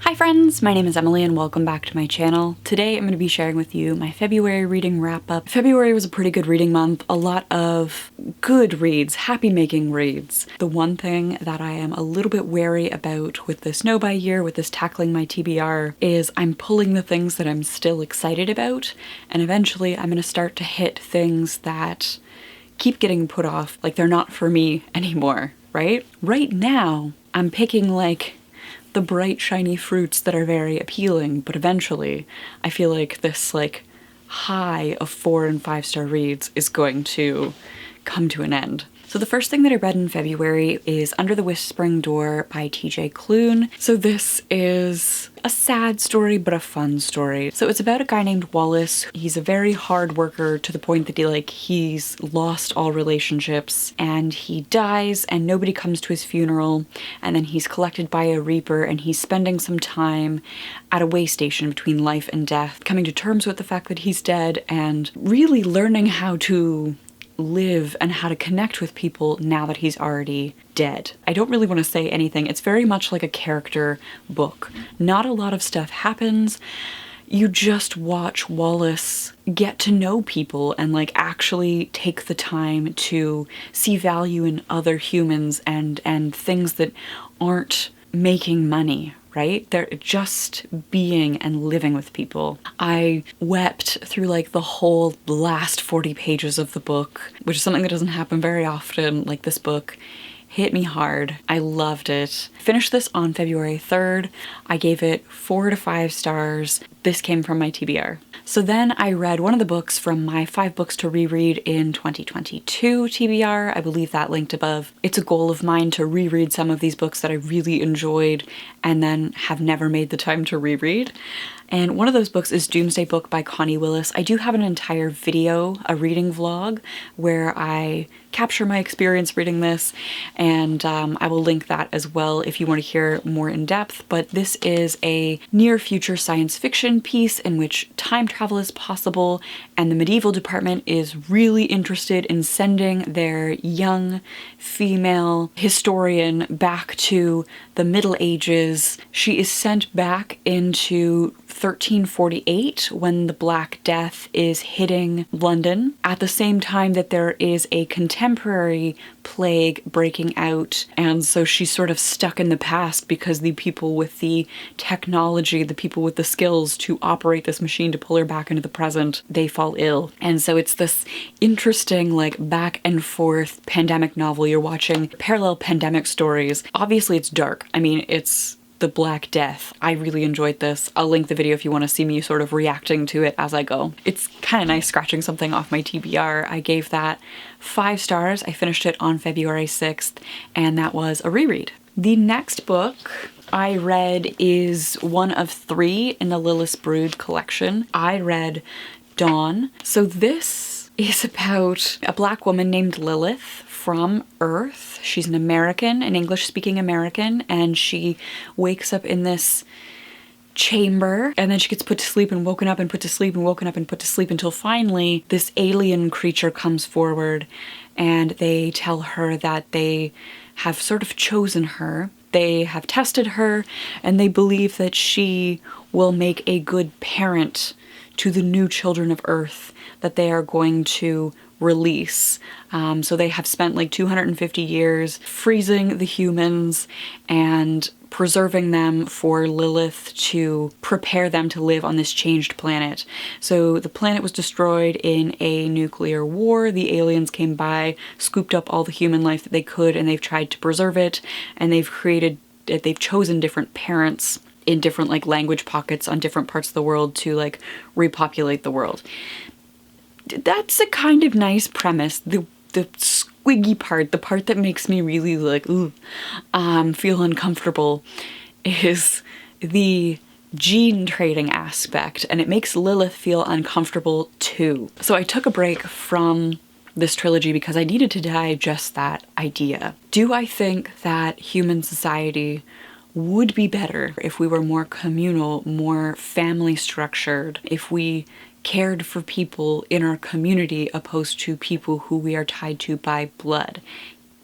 Hi friends, my name is Emily and welcome back to my channel. Today I'm going to be sharing with you my February reading wrap-up. February was a pretty good reading month, a lot of good reads, happy-making reads. The one thing that I am a little bit wary about with this no buy year, with this tackling my TBR, is I'm pulling the things that I'm still excited about, and eventually I'm going to start to hit things that keep getting put off, like they're not for me anymore, right? Right now, I'm picking like the bright shiny fruits that are very appealing, but eventually I feel like this like high of 4 and 5 star reads is going to come to an end. So the first thing that I read in February is Under the Whispering Door by TJ Klune. So this is a sad story, but a fun story. So it's about a guy named Willis. He's a very hard worker to the point that he's lost all relationships and he dies and nobody comes to his funeral, and then he's collected by a reaper and he's spending some time at a way station between life and death, coming to terms with the fact that he's dead and really learning how to live and how to connect with people now that he's already dead. I don't really want to say anything. It's very much like a character book. Not a lot of stuff happens. You just watch Willis get to know people and like actually take the time to see value in other humans and things that aren't making money. Right? They're just being and living with people. I wept through like the whole last 40 pages of the book, which is something that doesn't happen very often. Like, this book hit me hard. I loved it. Finished this on February 3rd. I gave it 4 to 5 stars. This came from my TBR. So then I read one of the books from my 5 books to reread in 2022 TBR. I believe that linked above. It's a goal of mine to reread some of these books that I really enjoyed and then have never made the time to reread. And one of those books is Doomsday book by Connie Willis. I do have an entire video, a reading vlog, where I capture my experience reading this, and I will link that as well if you want to hear more in depth. But this is a near future science fiction piece in which time travel is possible, and the medieval department is really interested in sending their young female historian back to the Middle Ages. She is sent back into 1348 when the Black Death is hitting London, at the same time that there is a contemporary plague breaking out, and so she's sort of stuck in the past because the people with the technology, the people with the skills to operate this machine to pull her back into the present, they fall ill. And so it's this interesting like back and forth pandemic novel. You're watching parallel pandemic stories. Obviously it's dark. I mean, it's the Black Death. I really enjoyed this. I'll link the video if you want to see me sort of reacting to it as I go. It's kind of nice scratching something off my TBR. I gave that 5 stars. I finished it on February 6th, and that was a reread. The next book I read is one of 3 in the Lilith Brood collection. I read Dawn. So this is about a Black woman named Lilith from Earth. She's an American, an English-speaking American, and she wakes up in this chamber, and then she gets put to sleep and woken up and put to sleep and woken up and put to sleep until finally this alien creature comes forward and they tell her that they have sort of chosen her. They have tested her and they believe that she will make a good parent to the new children of Earth that they are going to release. So they have spent like 250 years freezing the humans and preserving them for Lilith to prepare them to live on this changed planet. So the planet was destroyed in a nuclear war. The aliens came by, scooped up all the human life that they could, and they've tried to preserve it, and they've chosen different parents in different like language pockets on different parts of the world to like repopulate the world. That's a kind of nice premise. The squiggy part, the part that makes me really like, feel uncomfortable, is the gene trading aspect, and it makes Lilith feel uncomfortable too. So I took a break from this trilogy because I needed to digest that idea. Do I think that human society would be better if we were more communal, more family structured, if we cared for people in our community opposed to people who we are tied to by blood?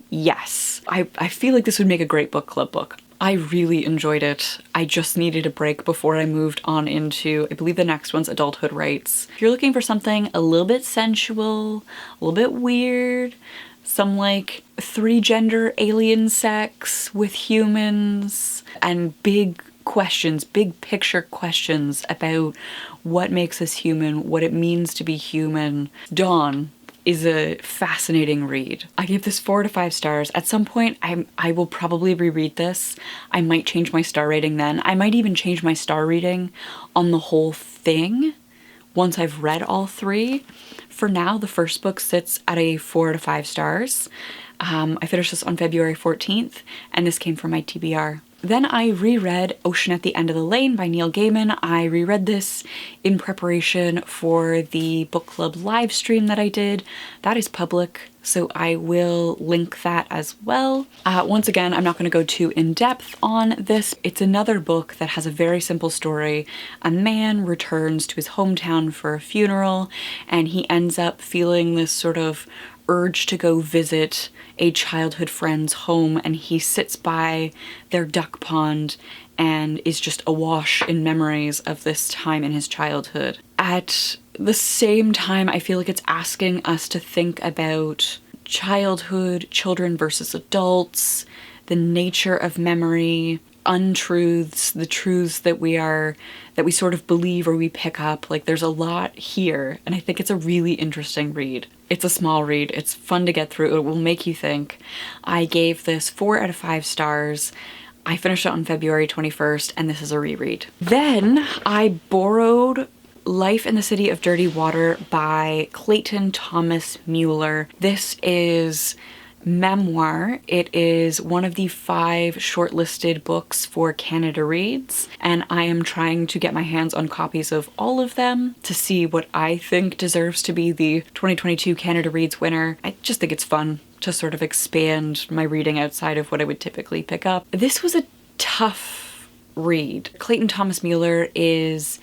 Yes. I feel like this would make a great book club book. I really enjoyed it. I just needed a break before I moved on into, I believe the next one's Adulthood Rights. If you're looking for something a little bit sensual, a little bit weird, some like 3-gender alien sex with humans, and big questions, big picture questions about what makes us human, what it means to be human, Dawn is a fascinating read. I gave this 4 to 5 stars. At some point, I will probably reread this. I might change my star rating then. I might even change my star rating on the whole thing once I've read all 3. For now, the first book sits at a 4 to 5 stars. I finished this on February 14th, and this came from my TBR. Then I reread Ocean at the End of the Lane by Neil Gaiman. I reread this in preparation for the book club live stream that I did. That is public, so I will link that as well. Once again, I'm not going to go too in depth on this. It's another book that has a very simple story. A man returns to his hometown for a funeral, and he ends up feeling this sort of urge to go visit a childhood friend's home, and he sits by their duck pond and is just awash in memories of this time in his childhood. At the same time, I feel like it's asking us to think about childhood, children versus adults, the nature of memory, untruths, the truths that we sort of believe or we pick up. Like, there's a lot here, and I think it's a really interesting read. It's a small read, it's fun to get through, it will make you think. I gave this 4 out of 5 stars. I finished it on February 21st, and this is a reread. Then I borrowed Life in the City of Dirty Water by Clayton Thomas-Muller. This is memoir. It is one of the 5 shortlisted books for Canada Reads, and I am trying to get my hands on copies of all of them to see what I think deserves to be the 2022 Canada Reads winner. I just think it's fun to sort of expand my reading outside of what I would typically pick up. This was a tough read. Clayton Thomas-Muller is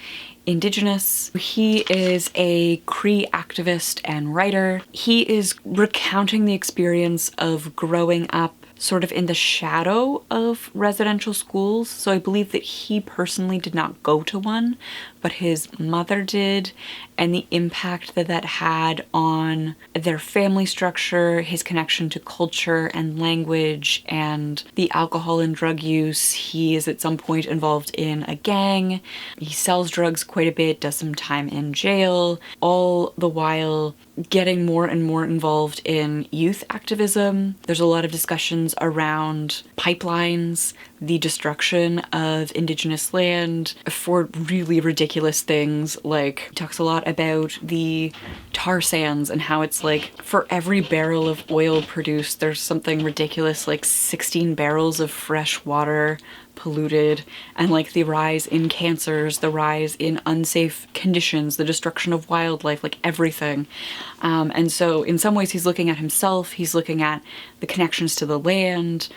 Indigenous. He is a Cree activist and writer. He is recounting the experience of growing up sort of in the shadow of residential schools. So I believe that he personally did not go to one, but his mother did, and the impact that that had on their family structure, his connection to culture and language, and the alcohol and drug use. He is at some point involved in a gang. He sells drugs quite a bit, does some time in jail, all the while getting more and more involved in youth activism. There's a lot of discussions around pipelines, the destruction of Indigenous land for really ridiculous things. Like, he talks a lot about the tar sands and how it's like for every barrel of oil produced, there's something ridiculous like 16 barrels of fresh water polluted, and like the rise in cancers, the rise in unsafe conditions, the destruction of wildlife, like everything. And so in some ways he's looking at himself, he's looking at the connections to the land,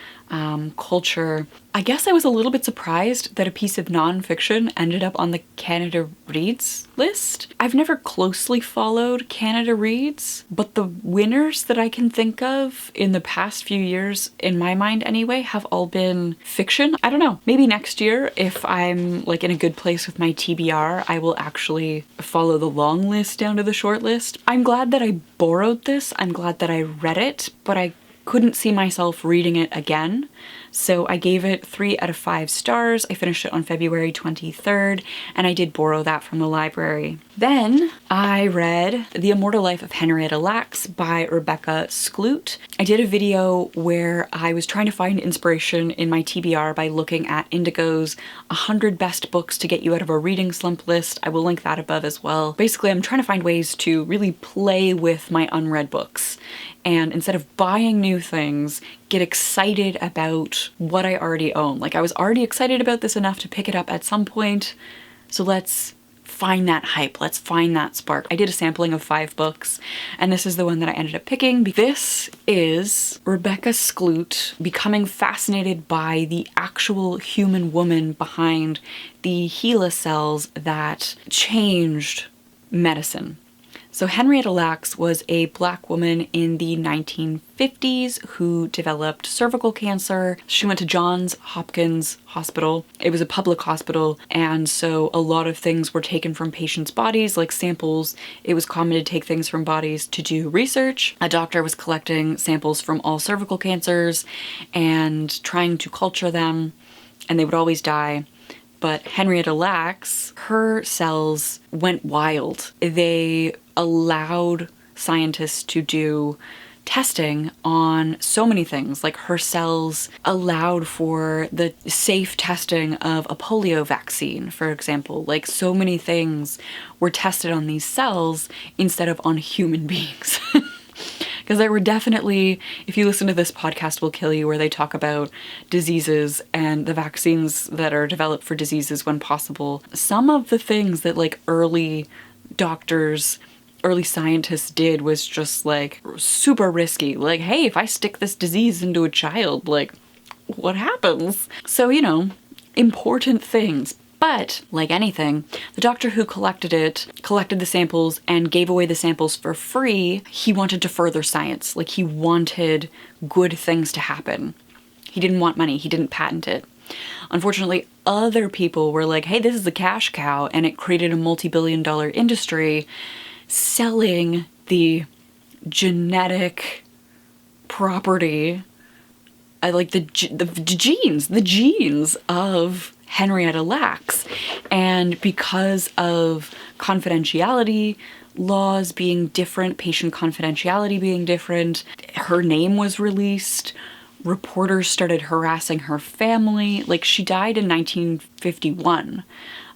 culture. I guess I was a little bit surprised that a piece of nonfiction ended up on the Canada Reads list. I've never closely followed Canada Reads, but the winners that I can think of in the past few years, in my mind anyway, have all been fiction. I don't know, maybe next year, if I'm like in a good place with my TBR, I will actually follow the long list down to the short list. I'm glad that I borrowed this, I'm glad that I read it, but I couldn't see myself reading it again. So I gave it 3 out of 5 stars. I finished it on February 23rd, and I did borrow that from the library. Then I read The Immortal Life of Henrietta Lacks by Rebecca Skloot. I did a video where I was trying to find inspiration in my TBR by looking at Indigo's 100 best books to get you out of a reading slump list. I will link that above as well. Basically, I'm trying to find ways to really play with my unread books, and instead of buying new things, get excited about what I already own. Like, I was already excited about this enough to pick it up at some point, so let's find that hype, let's find that spark. I did a sampling of 5 books, and this is the one that I ended up picking. This is Rebecca Skloot becoming fascinated by the actual human woman behind the HeLa cells that changed medicine. So Henrietta Lacks was a Black woman in the 1950s who developed cervical cancer. She went to Johns Hopkins Hospital. It was a public hospital, and so a lot of things were taken from patients' bodies, like samples. It was common to take things from bodies to do research. A doctor was collecting samples from all cervical cancers and trying to culture them, and they would always die. But Henrietta Lacks, her cells went wild. They allowed scientists to do testing on so many things. Like, her cells allowed for the safe testing of a polio vaccine, for example. Like, so many things were tested on these cells instead of on human beings. Because there were definitely, if you listen to This Podcast Will Kill You, where they talk about diseases and the vaccines that are developed for diseases when possible, some of the things that like early doctors, early scientists did was just like super risky. Like, hey, if I stick this disease into a child, like, what happens? So, you know, important things. But, like anything, the doctor who collected the samples and gave away the samples for free. He wanted to further science. Like, he wanted good things to happen. He didn't want money. He didn't patent it. Unfortunately, other people were like, hey, this is a cash cow, and it created a multi-billion-dollar industry selling the genetic property, like the genes of Henrietta Lacks. And because of confidentiality laws being different, patient confidentiality being different, her name was released. Reporters started harassing her family. Like, she died in 1951.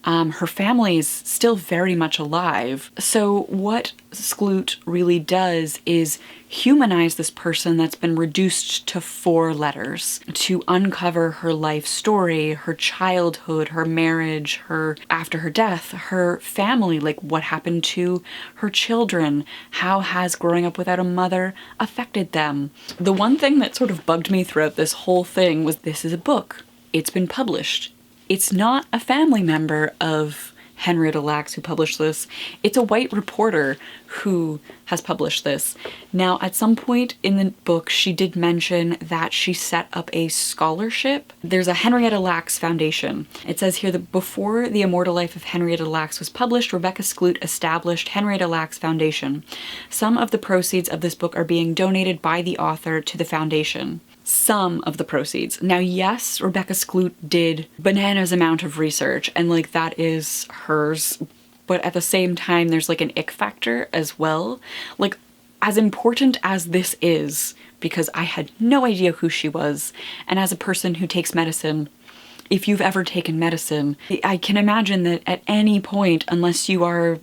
Her family is still very much alive. So what Skloot really does is humanize this person that's been reduced to 4 letters, to uncover her life story, her childhood, her marriage, her after her death, her family, like what happened to her children, how has growing up without a mother affected them. The one thing that sort of bugged me throughout this whole thing was, this is a book. It's been published. It's not a family member of Henrietta Lacks who published this. It's a white reporter who has published this. Now, at some point in the book, she did mention that she set up a scholarship. There's a Henrietta Lacks Foundation. It says here that before The Immortal Life of Henrietta Lacks was published, Rebecca Skloot established Henrietta Lacks Foundation. Some of the proceeds of this book are being donated by the author to the foundation. Some of the proceeds. Now, yes, Rebecca Skloot did bananas amount of research, and like that is hers, but at the same time there's like an ick factor as well. Like, as important as this is, because I had no idea who she was, and as a person who takes medicine, if you've ever taken medicine, I can imagine that at any point, unless you are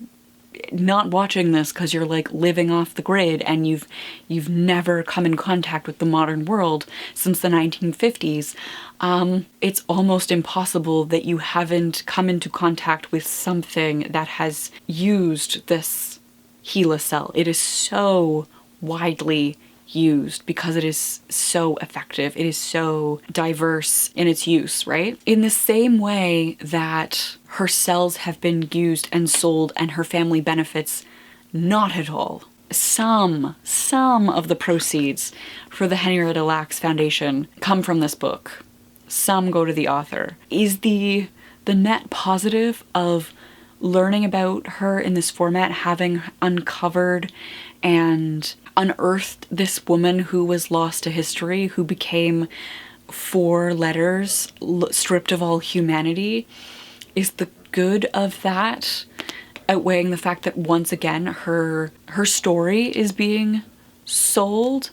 not watching this because you're like living off the grid and you've never come in contact with the modern world since the 1950s, it's almost impossible that you haven't come into contact with something that has used this HeLa cell. It is so widely used because it is so effective. It is so diverse in its use, right? In the same way that her cells have been used and sold and her family benefits not at all. Some of the proceeds for the Henrietta Lacks Foundation come from this book. Some go to the author. Is the net positive of learning about her in this format, having uncovered and unearthed this woman who was lost to history, who became 4 letters stripped of all humanity, is the good of that outweighing the fact that once again her story is being sold,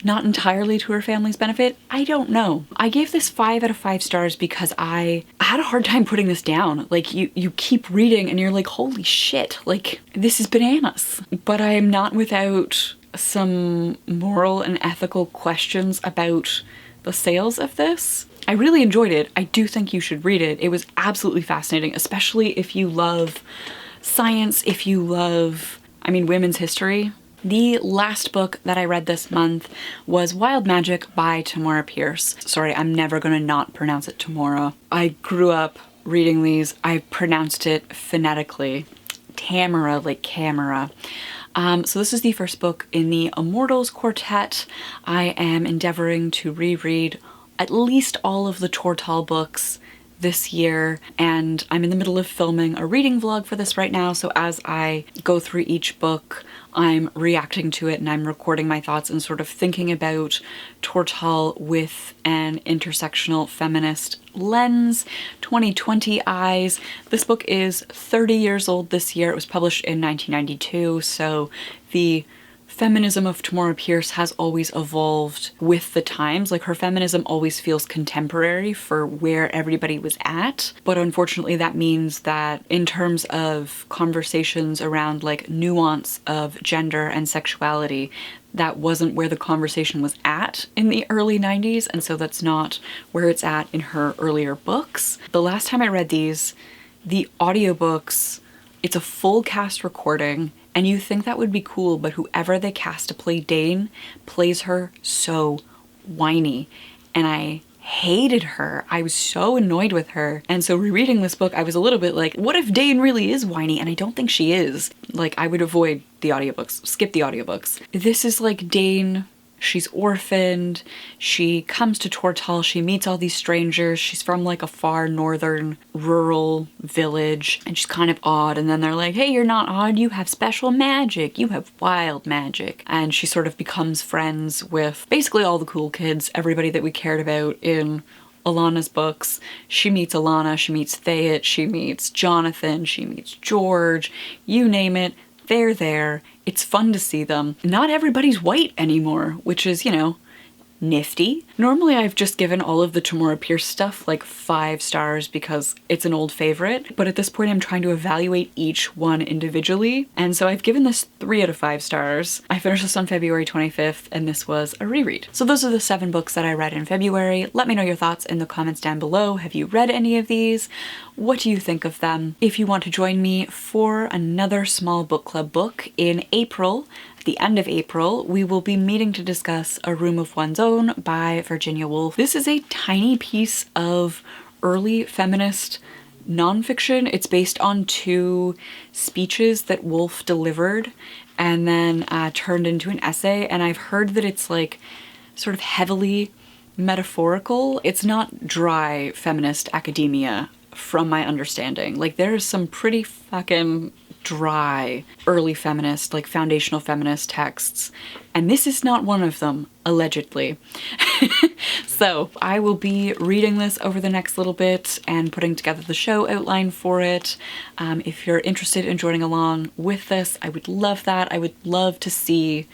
not entirely to her family's benefit? I don't know. I gave this 5 out of 5 stars because I had a hard time putting this down. Like, you keep reading and you're like, holy shit, like, this is bananas. But I am not without some moral and ethical questions about the sales of this. I really enjoyed it. I do think you should read it. It was absolutely fascinating, especially if you love science, if you love, women's history. The last book that I read this month was Wild Magic by Tamora Pierce. Sorry, I'm never gonna not pronounce it Tamora. I grew up reading these. I pronounced it phonetically. Tamora, like camera. So this is the first book in the Immortals quartet. I am endeavoring to reread at least all of the Tortall books this year, and I'm in the middle of filming a reading vlog for this right now, so as I go through each book I'm reacting to it and I'm recording my thoughts and sort of thinking about Tortall with an intersectional feminist lens, 2020 eyes. This book is 30 years old this year. It was published in 1992, so the feminism of Tamora Pierce has always evolved with the times. Like, her feminism always feels contemporary for where everybody was at. But unfortunately that means that in terms of conversations around like nuance of gender and sexuality, that wasn't where the conversation was at in the early 90s, and so that's not where it's at in her earlier books. The last time I read these, the audiobooks, it's a full cast recording, and you think that would be cool, but whoever they cast to play Dane plays her so whiny, and I hated her. I was so annoyed with her. And so rereading this book, I was a little bit like, what if Dane really is whiny? And I don't think she is. Like, I would avoid the audiobooks, skip the audiobooks. This is like Dane. She's orphaned, she comes to Tortall, she meets all these strangers, she's from like a far northern rural village, and she's kind of odd, and then they're like, hey, you're not odd, you have special magic, you have wild magic. And she sort of becomes friends with basically all the cool kids, everybody that we cared about in Alana's books. She meets Alana, she meets Cait, she meets Jonathan, she meets George, you name it, they're there. It's fun to see them. Not everybody's white anymore, which is, you know, nifty. Normally I've just given all of the Tamora Pierce stuff like 5 stars because it's an old favorite, but at this point I'm trying to evaluate each one individually, and so I've given this 3 out of 5 stars. I finished this on February 25th, and this was a reread. So those are the 7 books that I read in February. Let me know your thoughts in the comments down below. Have you read any of these? What do you think of them? If you want to join me for another small book club book in April, at the end of April, we will be meeting to discuss A Room of One's Own by Virginia Woolf. This is a tiny piece of early feminist nonfiction. It's based on 2 speeches that Woolf delivered and then turned into an essay, and I've heard that it's like sort of heavily metaphorical. It's not dry feminist academia from my understanding. Like, there's some pretty fucking dry early feminist, like foundational feminist texts, and this is not one of them, allegedly. So I will be reading this over the next little bit and putting together the show outline for it. If you're interested in joining along with this, I would love that. I would love to see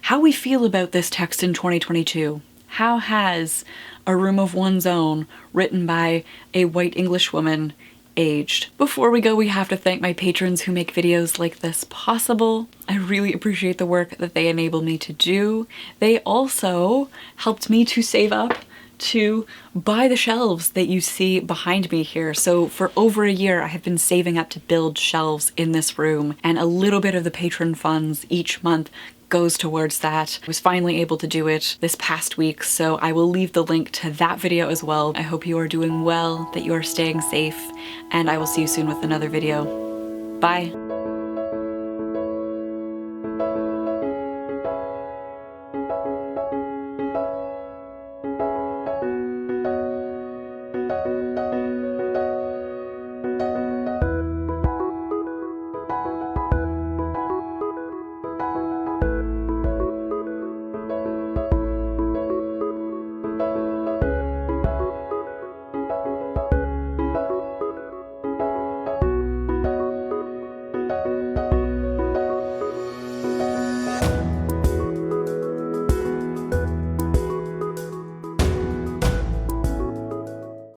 how we feel about this text in 2022. How has A Room of One's Own, written by a white English woman, aged? Before we go, we have to thank my patrons who make videos like this possible. I really appreciate the work that they enable me to do. They also helped me to save up to buy the shelves that you see behind me here. So for over a year I have been saving up to build shelves in this room, and a little bit of the patron funds each month goes towards that. I was finally able to do it this past week, so I will leave the link to that video as well. I hope you are doing well, that you are staying safe, and I will see you soon with another video. Bye!